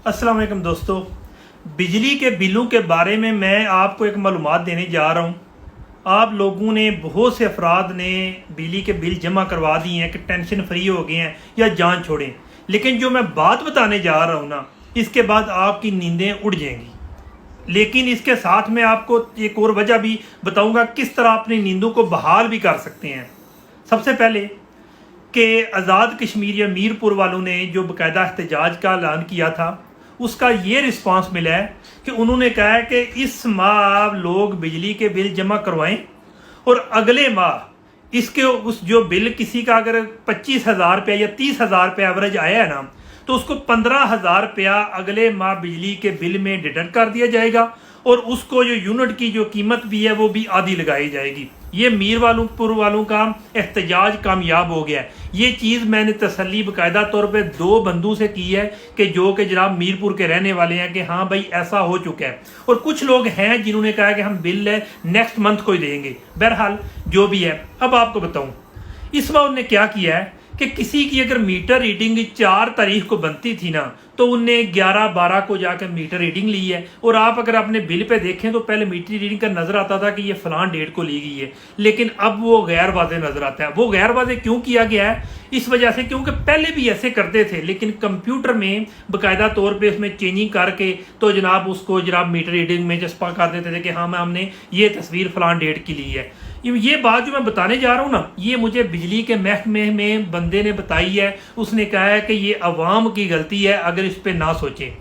अस्सलाम वालेकुम दोस्तों, बिजली के बिलों के बारे में मैं आपको एक मालूमात देने जा रहा हूँ। आप लोगों ने बहुत से अफराद ने बिजली के बिल जमा करवा दिए हैं कि टेंशन फ्री हो गए हैं या जान छोड़ें, लेकिन जो मैं बात बताने जा रहा हूँ ना, इसके बाद आपकी नींदें उड़ जाएंगी। लेकिन इसके साथ मैं आपको एक और वजह भी बताऊँगा किस तरह अपनी नींदों को बहाल भी कर सकते हैं। सबसे पहले कि आज़ाद कश्मीर या मीरपुर वालों ने जो बाकायदा एहतजाज का ऐलान किया था, उसका ये रिस्पांस मिला है कि उन्होंने कहा है कि इस माह लोग बिजली के बिल जमा करवाएं और अगले माह इसके उस जो बिल किसी का अगर 25,000 रुपया या 30,000 रुपया एवरेज आया है ना, तो उसको 15,000 रुपया अगले माह बिजली के बिल में डिडक्ट कर दिया जाएगा और उसको जो यूनिट की जो कीमत भी है वो भी आधी लगाई जाएगी। ये मीरपुर वालों का एहतजाज कामयाब हो गया है। ये चीज़ मैंने तसल्ली बाकायदा तौर पे 2 बंदों से की है कि जो कि जनाब मीरपुर के रहने वाले हैं कि हाँ भाई ऐसा हो चुका है, और कुछ लोग हैं जिन्होंने कहा कि हम बिल नेक्स्ट मंथ को ही देंगे। बहरहाल जो भी है, अब आपको बताऊँ इस बार उन्होंने क्या किया है कि किसी की अगर मीटर रीडिंग 4 तारीख को बनती थी ना, तो उनने 11-12 को जाकर मीटर रीडिंग ली है। और आप अगर अपने बिल पे देखें तो पहले मीटर रीडिंग का नजर आता था कि ये फलान डेट को ली गई है, लेकिन अब वो गैर वाज़ेह नजर आता है। वो गैर वाज़ेह क्यों किया गया है? इस वजह से क्योंकि पहले भी ऐसे करते थे, लेकिन कंप्यूटर में बाकायदा तौर पे उसमें चेंजिंग करके तो जनाब उसको जनाब मीटर रीडिंग में चस्पा कर देते थे कि हाँ हमने ये तस्वीर फलान डेट की ली है। ये बात जो मैं बताने जा रहा हूँ ना, ये मुझे बिजली के महकमे में बंदे ने बताई है। उसने कहा है कि ये अवाम की गलती है अगर इस पे ना सोचें।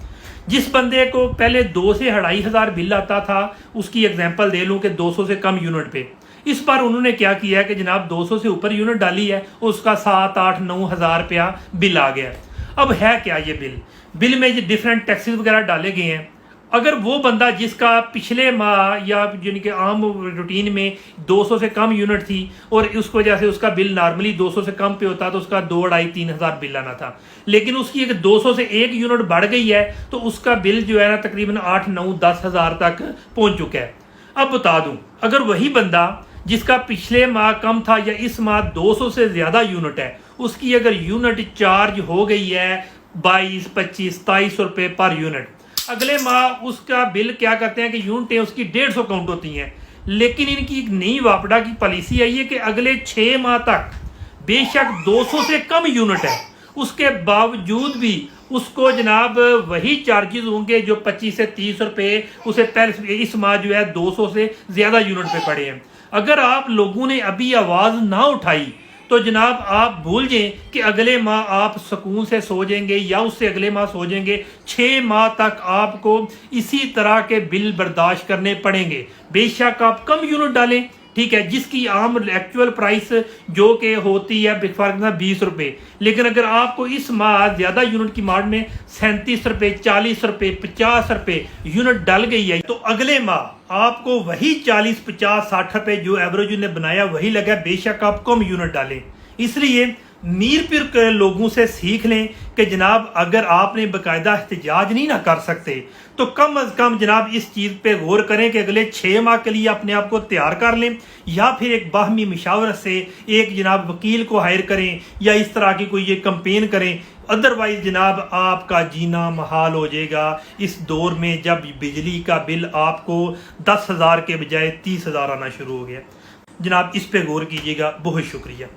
जिस बंदे को पहले 2 से 2,500 बिल आता था, उसकी एग्जांपल दे लूँ कि 200 से कम यूनिट पे, इस बार उन्होंने क्या किया है कि जनाब 200 से ऊपर यूनिट डाली है, उसका 7-8-9 हज़ार रुपया बिल आ गया। अब है क्या ये बिल में जो डिफरेंट टैक्सेस वगैरह डाले गए हैं। अगर वो बंदा जिसका पिछले माह या यानी कि आम रूटीन में 200 से कम यूनिट थी और उस वजह से उसका बिल नॉर्मली 200 से कम पे होता तो उसका 2-2.5-3 हज़ार बिल आना था, लेकिन उसकी अगर 200 से 1 यूनिट बढ़ गई है तो उसका बिल जो है ना तकरीबन 8-9-10 हज़ार तक पहुंच चुका है। अब बता दूं, अगर वही बंदा जिसका पिछले माह कम था या इस माह 200 से ज़्यादा यूनिट है, उसकी अगर यूनिट चार्ज हो गई है 22-25-27 रुपये पर यूनिट, अगले माह उसका बिल क्या करते हैं कि यूनिटें उसकी 150 काउंट होती हैं। लेकिन इनकी एक नई वापडा की पॉलिसी आई है कि अगले 6 माह तक बेशक 200 से कम यूनिट है, उसके बावजूद भी उसको जनाब वही चार्जेस होंगे जो 25 से 30 रुपये उसे पहले इस माह जो है 200 से ज़्यादा यूनिट पे पड़े हैं। अगर आप लोगों ने अभी आवाज़ ना उठाई तो जनाब आप भूल जाएं कि अगले माह आप सुकून से सो जाएंगे या उससे अगले माह सो जाएंगे। 6 माह तक आपको इसी तरह के बिल बर्दाश्त करने पड़ेंगे। बेशक आप कम यूनिट डालें, ठीक है, जिसकी आम एक्चुअल प्राइस जो कि होती है फॉर 20 रुपये, लेकिन अगर आपको इस माह ज़्यादा यूनिट की मार्ड में 37 रुपये, 40 रुपये, 50 रुपये यूनिट डल गई है, तो अगले माह आपको वही 40-50-60 रुपये जो एवरेज ने बनाया वही लगा, बेशक आप कम यूनिट डालें। इसलिए मीरपुर के लोगों से सीख लें कि जनाब अगर आपने बाकायदा एहतजाज नहीं ना कर सकते तो कम अज़ कम जनाब इस चीज़ पे गौर करें कि अगले 6 माह के लिए अपने आप को तैयार कर लें, या फिर एक बाहमी मशावरत से एक जनाब वकील को हायर करें या इस तरह की कोई ये कंपेन करें। अदरवाइज जनाब आपका जीना महाल हो जाएगा इस दौर में जब बिजली का बिल आपको 10,000 के बजाय 30,000 आना शुरू हो गया। जनाब इस पे गौर कीजिएगा। बहुत शुक्रिया।